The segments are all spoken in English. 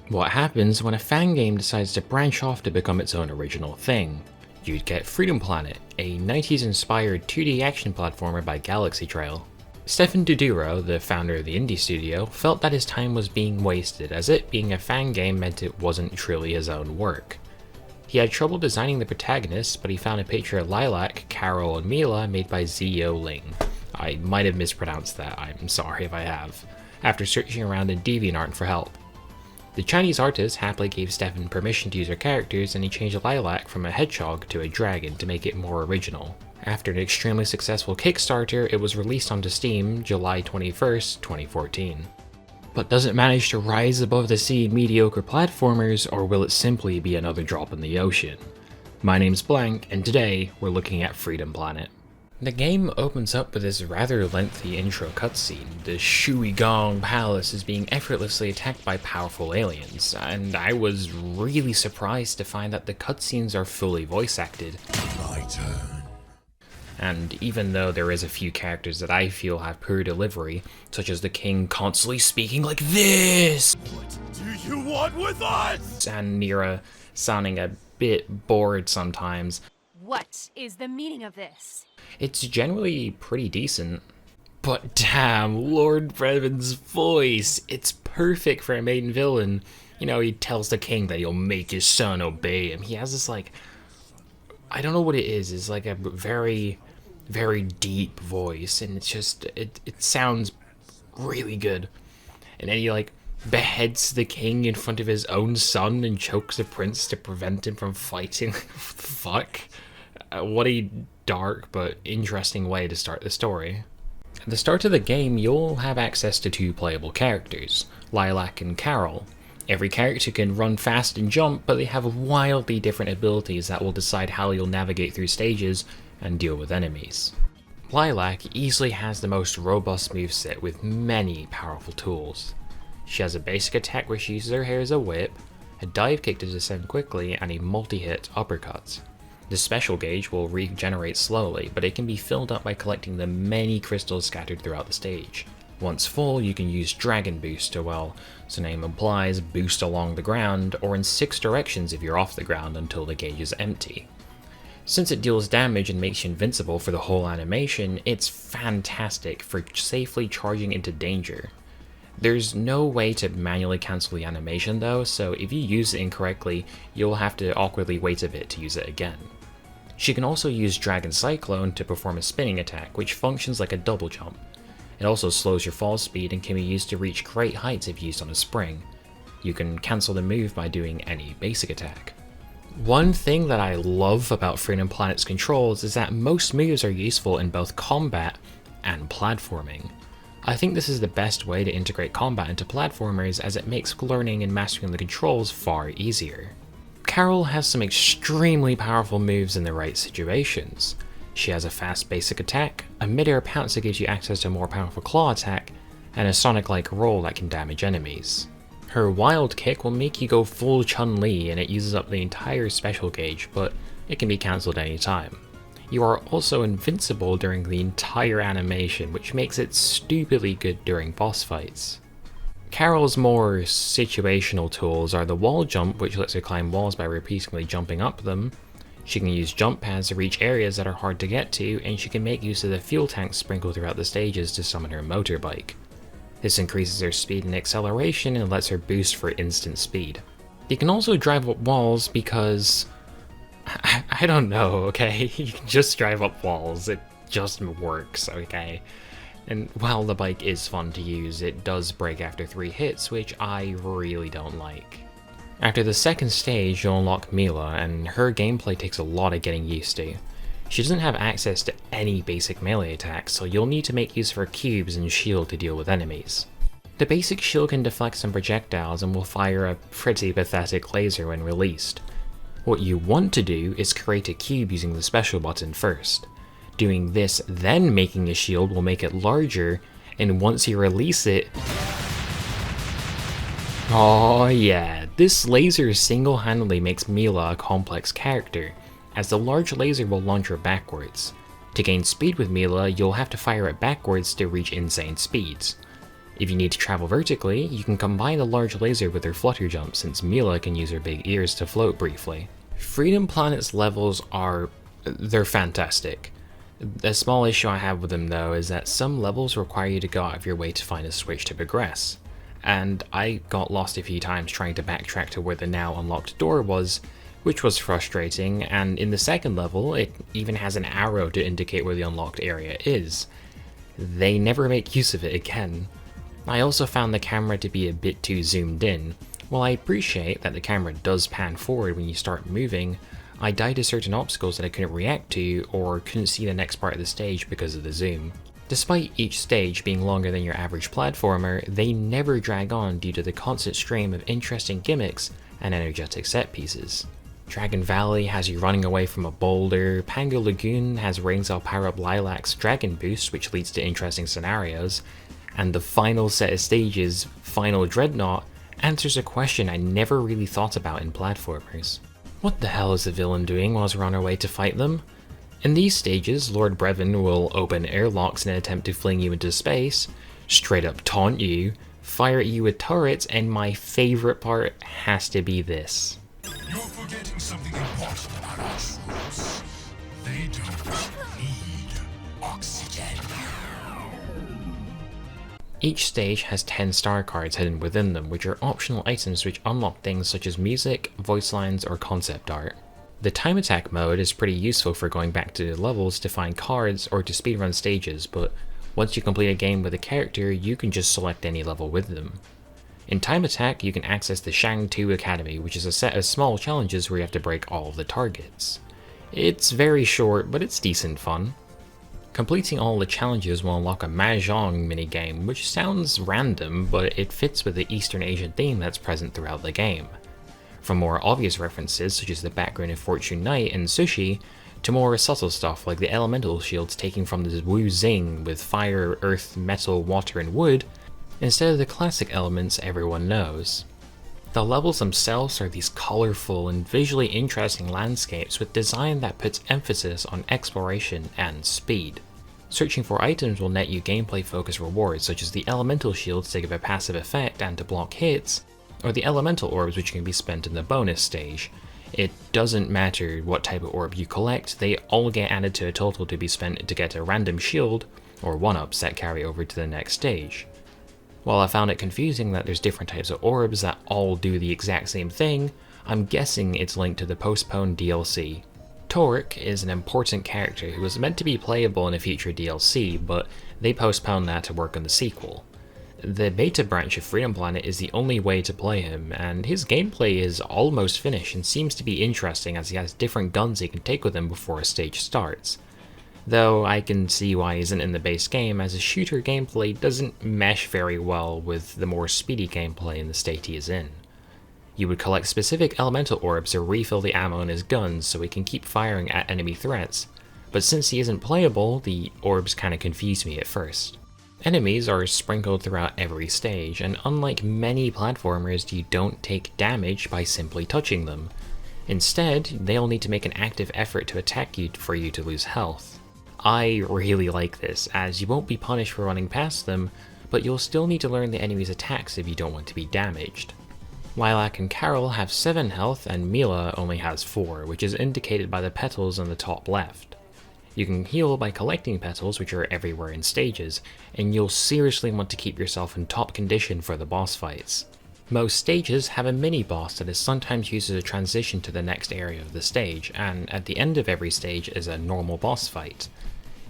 What happens when a fan game decides to branch off to become its own original thing? You'd get Freedom Planet, a 90s inspired 2D action platformer by Galaxy Trail. Stefan Duduro, the founder of the indie studio, felt that his time was being wasted as it being a fan game meant it wasn't truly his own work. He had trouble designing the protagonists, but he found a picture of Lilac, Carol, and Mila made by Zio Ling. I might have mispronounced that, I'm sorry if I have, after searching around in DeviantArt for help. The Chinese artist happily gave Stefan permission to use her characters, and he changed Lilac from a hedgehog to a dragon to make it more original. After an extremely successful Kickstarter, it was released onto Steam July 21st, 2014. But does it manage to rise above the sea in mediocre platformers, or will it simply be another drop in the ocean? My name's BlanK, and today we're looking at Freedom Planet. The game opens up with this rather lengthy intro cutscene. The Shui Gong Palace is being effortlessly attacked by powerful aliens, and I was really surprised to find that the cutscenes are fully voice acted. My turn. And even though there is a few characters that I feel have poor delivery, such as the king constantly speaking like this, What do you want with us? and Nira sounding a bit bored sometimes, What is the meaning of this? it's generally pretty decent. But damn, Lord Brevin's voice, it's perfect for a main villain. You know, he tells the king that he'll make his son obey him. He has this I don't know what it is, it's like a very, very deep voice, and it's just, it sounds really good. And then he beheads the king in front of his own son and chokes the prince to prevent him from fighting. Fuck. What a dark but interesting way to start the story. At the start of the game, you'll have access to two playable characters, Lilac and Carol. Every character can run fast and jump, but they have wildly different abilities that will decide how you'll navigate through stages and deal with enemies. Lilac easily has the most robust moveset with many powerful tools. She has a basic attack where she uses her hair as a whip, a dive kick to descend quickly, and a multi-hit uppercut. The special gauge will regenerate slowly, but it can be filled up by collecting the many crystals scattered throughout the stage. Once full, you can use Dragon Boost to, well, as the name implies, boost along the ground, or in 6 directions if you're off the ground until the gauge is empty. Since it deals damage and makes you invincible for the whole animation, it's fantastic for safely charging into danger. There's no way to manually cancel the animation though, so if you use it incorrectly, you'll have to awkwardly wait a bit to use it again. She can also use Dragon Cyclone to perform a spinning attack, which functions like a double jump. It also slows your fall speed and can be used to reach great heights if used on a spring. You can cancel the move by doing any basic attack. One thing that I love about Freedom Planet's controls is that most moves are useful in both combat and platforming. I think this is the best way to integrate combat into platformers, as it makes learning and mastering the controls far easier. Carol has some extremely powerful moves in the right situations. She has a fast basic attack, a mid-air pounce that gives you access to a more powerful claw attack, and a Sonic-like roll that can damage enemies. Her wild kick will make you go full Chun-Li, and it uses up the entire special gauge, but it can be cancelled anytime. You are also invincible during the entire animation, which makes it stupidly good during boss fights. Carol's more situational tools are the wall jump, which lets her climb walls by repeatedly jumping up them. She can use jump pads to reach areas that are hard to get to, and she can make use of the fuel tanks sprinkled throughout the stages to summon her motorbike. This increases her speed and acceleration and lets her boost for instant speed. You can also drive up walls because I don't know, okay? You can just drive up walls, it just works, okay? And while the bike is fun to use, it does break after 3 hits, which I really don't like. After the second stage, you'll unlock Mila, and her gameplay takes a lot of getting used to. She doesn't have access to any basic melee attacks, so you'll need to make use of her cubes and shield to deal with enemies. The basic shield can deflect some projectiles and will fire a pretty pathetic laser when released. What you want to do is create a cube using the special button first. Doing this, then making a shield will make it larger, and once you release it... Oh yeah, this laser single-handedly makes Mila a complex character, as the large laser will launch her backwards. To gain speed with Mila, you'll have to fire it backwards to reach insane speeds. If you need to travel vertically, you can combine the large laser with her flutter jump since Mila can use her big ears to float briefly. Freedom Planet's levels they're fantastic. The small issue I have with them though is that some levels require you to go out of your way to find a switch to progress, and I got lost a few times trying to backtrack to where the now unlocked door was, which was frustrating, and in the second level it even has an arrow to indicate where the unlocked area is. They never make use of it again. I also found the camera to be a bit too zoomed in. While I appreciate that the camera does pan forward when you start moving, I died to certain obstacles that I couldn't react to or couldn't see the next part of the stage because of the zoom. Despite each stage being longer than your average platformer, they never drag on due to the constant stream of interesting gimmicks and energetic set pieces. Dragon Valley has you running away from a boulder, Pango Lagoon has Rainsel power up Lilac's Dragon Boost which leads to interesting scenarios, and the final set of stages, Final Dreadnought, answers a question I never really thought about in platformers. What the hell is the villain doing whilst we're on our way to fight them? In these stages, Lord Brevin will open airlocks in an attempt to fling you into space, straight up taunt you, fire at you with turrets, and my favourite part has to be this. You're forgetting something important about our troops. They don't need oxygen. Each stage has 10 star cards hidden within them, which are optional items which unlock things such as music, voice lines, or concept art. The time attack mode is pretty useful for going back to the levels to find cards or to speedrun stages, but once you complete a game with a character, you can just select any level with them. In time attack, you can access the Shang 2 Academy, which is a set of small challenges where you have to break all of the targets. It's very short, but it's decent fun. Completing all the challenges will unlock a Mahjong minigame, which sounds random, but it fits with the Eastern Asian theme that's present throughout the game. From more obvious references such as the background of Fortune Knight and Sushi, to more subtle stuff like the elemental shields taking from the Wu Zing with fire, earth, metal, water, and wood, instead of the classic elements everyone knows. The levels themselves are these colorful and visually interesting landscapes with design that puts emphasis on exploration and speed. Searching for items will net you gameplay focused rewards such as the elemental shields to give a passive effect and to block hits, or the elemental orbs which can be spent in the bonus stage. It doesn't matter what type of orb you collect, they all get added to a total to be spent to get a random shield, or 1-ups that carry over to the next stage. While I found it confusing that there's different types of orbs that all do the exact same thing, I'm guessing it's linked to the postponed DLC. Torque is an important character who was meant to be playable in a future DLC, but they postponed that to work on the sequel. The beta branch of Freedom Planet is the only way to play him, and his gameplay is almost finished and seems to be interesting as he has different guns he can take with him before a stage starts. Though I can see why he isn't in the base game, as his shooter gameplay doesn't mesh very well with the more speedy gameplay in the state he is in. You would collect specific elemental orbs to refill the ammo in his guns so he can keep firing at enemy threats, but since he isn't playable, the orbs kinda confused me at first. Enemies are sprinkled throughout every stage, and unlike many platformers, you don't take damage by simply touching them. Instead, they'll need to make an active effort to attack you for you to lose health. I really like this, as you won't be punished for running past them, but you'll still need to learn the enemy's attacks if you don't want to be damaged. Lilac and Carol have 7 health and Mila only has 4, which is indicated by the petals on the top left. You can heal by collecting petals, which are everywhere in stages, and you'll seriously want to keep yourself in top condition for the boss fights. Most stages have a mini-boss that is sometimes used as a transition to the next area of the stage, and at the end of every stage is a normal boss fight.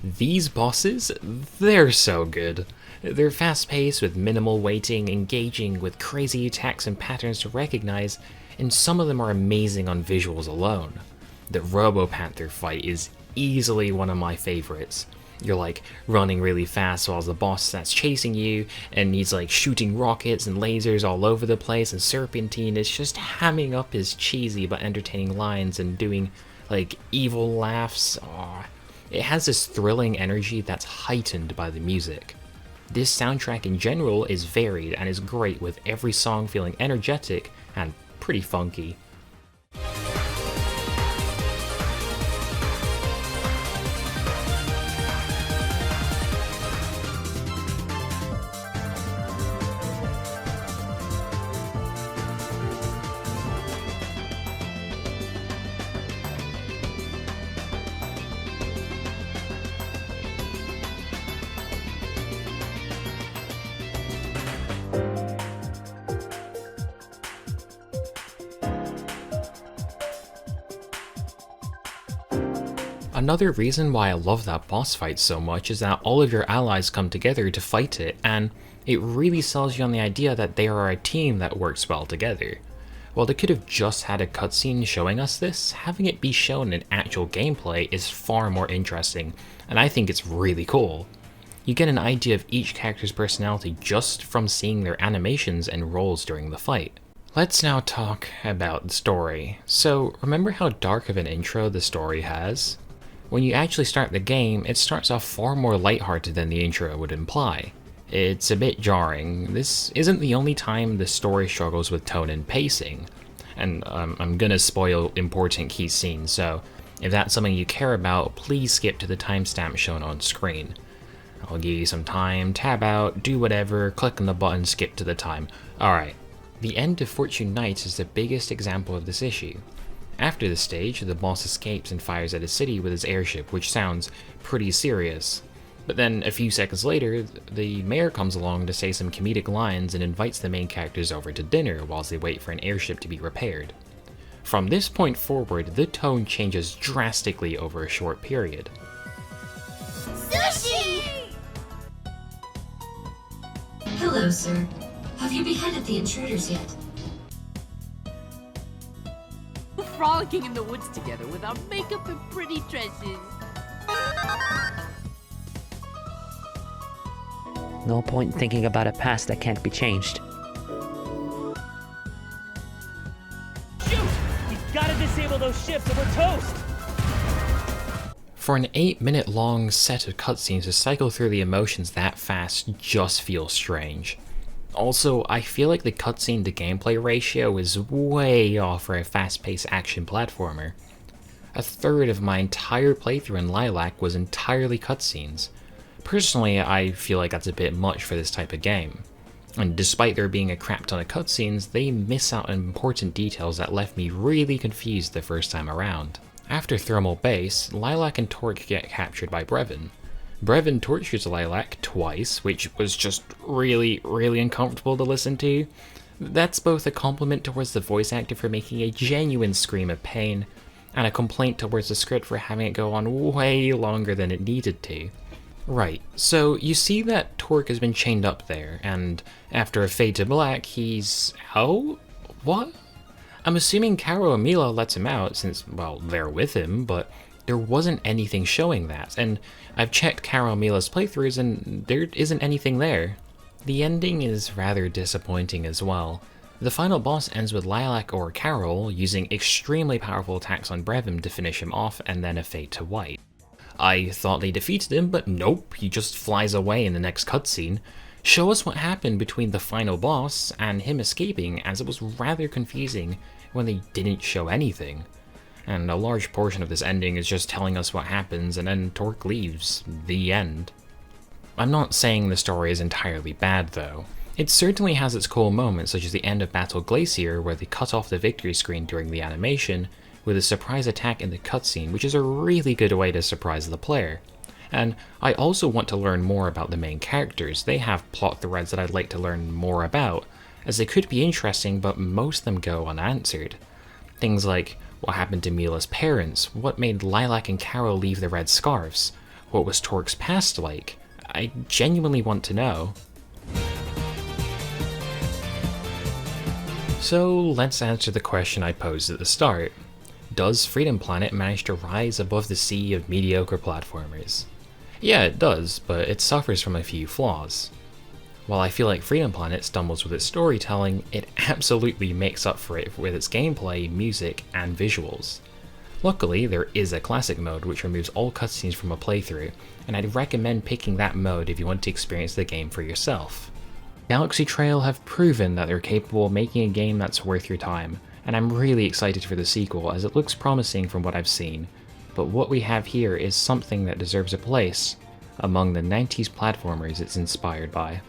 These bosses, they're so good. They're fast-paced with minimal waiting, engaging with crazy attacks and patterns to recognize, and some of them are amazing on visuals alone. The Robo-Panther fight is easily one of my favorites. You're like running really fast while the boss that's chasing you, and he's like shooting rockets and lasers all over the place, and Serpentine is just hamming up his cheesy but entertaining lines and doing like evil laughs. It has this thrilling energy that's heightened by the music. This soundtrack in general is varied and is great, with every song feeling energetic and pretty funky. Another reason why I love that boss fight so much is that all of your allies come together to fight it, and it really sells you on the idea that they are a team that works well together. While they could have just had a cutscene showing us this, having it be shown in actual gameplay is far more interesting, and I think it's really cool. You get an idea of each character's personality just from seeing their animations and roles during the fight. Let's now talk about the story. So, remember how dark of an intro the story has? When you actually start the game, it starts off far more lighthearted than the intro would imply. It's a bit jarring. This isn't the only time the story struggles with tone and pacing, and I'm gonna spoil important key scenes, so if that's something you care about, please skip to the timestamp shown on screen. I'll give you some time, tab out, do whatever, click on the button, skip to the time. Alright, the end of Fortune Nights is the biggest example of this issue. After this stage, the boss escapes and fires at a city with his airship, which sounds pretty serious. But then, a few seconds later, the mayor comes along to say some comedic lines and invites the main characters over to dinner whilst they wait for an airship to be repaired. From this point forward, the tone changes drastically over a short period. Sushi! Hello, sir. Have you beheaded the intruders yet? Frolicking in the woods together with our makeup and pretty dresses. No point in thinking about a past that can't be changed. Shoot! We've gotta disable those ships or we're toast! For an 8-minute long set of cutscenes to cycle through the emotions that fast just feels strange. Also, I feel like the cutscene to gameplay ratio is way off for a fast-paced action platformer. A third of my entire playthrough in Lilac was entirely cutscenes. Personally, I feel like that's a bit much for this type of game. And despite there being a crap ton of cutscenes, they miss out on important details that left me really confused the first time around. After Thermal Base, Lilac and Torque get captured by Brevin. Brevin tortures Lilac twice, which was just really uncomfortable to listen to. That's both a compliment towards the voice actor for making a genuine scream of pain, and a complaint towards the script for having it go on way longer than it needed to. Right, so you see that Torque has been chained up there, and after a fade to black, he's out? What? I'm assuming Caro and Mila lets him out since, well, they're with him, but there wasn't anything showing that, and I've checked Caro and Mila's playthroughs and there isn't anything there. The ending is rather disappointing as well. The final boss ends with Lilac or Carol using extremely powerful attacks on Brevin to finish him off and then a fade to white. I thought they defeated him, but nope, he just flies away in the next cutscene. Show us what happened between the final boss and him escaping, as it was rather confusing when they didn't show anything. And a large portion of this ending is just telling us what happens and then Torque leaves. The end. I'm not saying the story is entirely bad though. It certainly has its cool moments, such as the end of Battle Glacier where they cut off the victory screen during the animation with a surprise attack in the cutscene, which is a really good way to surprise the player. And I also want to learn more about the main characters. They have plot threads that I'd like to learn more about, as they could be interesting, but most of them go unanswered. Things like, what happened to Mila's parents? What made Lilac and Carol leave the red scarves? What was Torque's past like? I genuinely want to know. So let's answer the question I posed at the start. Does Freedom Planet manage to rise above the sea of mediocre platformers? Yeah, it does, but it suffers from a few flaws. While I feel like Freedom Planet stumbles with its storytelling, it absolutely makes up for it with its gameplay, music, and visuals. Luckily, there is a classic mode which removes all cutscenes from a playthrough, and I'd recommend picking that mode if you want to experience the game for yourself. Galaxy Trail have proven that they're capable of making a game that's worth your time, and I'm really excited for the sequel as it looks promising from what I've seen, but what we have here is something that deserves a place among the 90s platformers it's inspired by.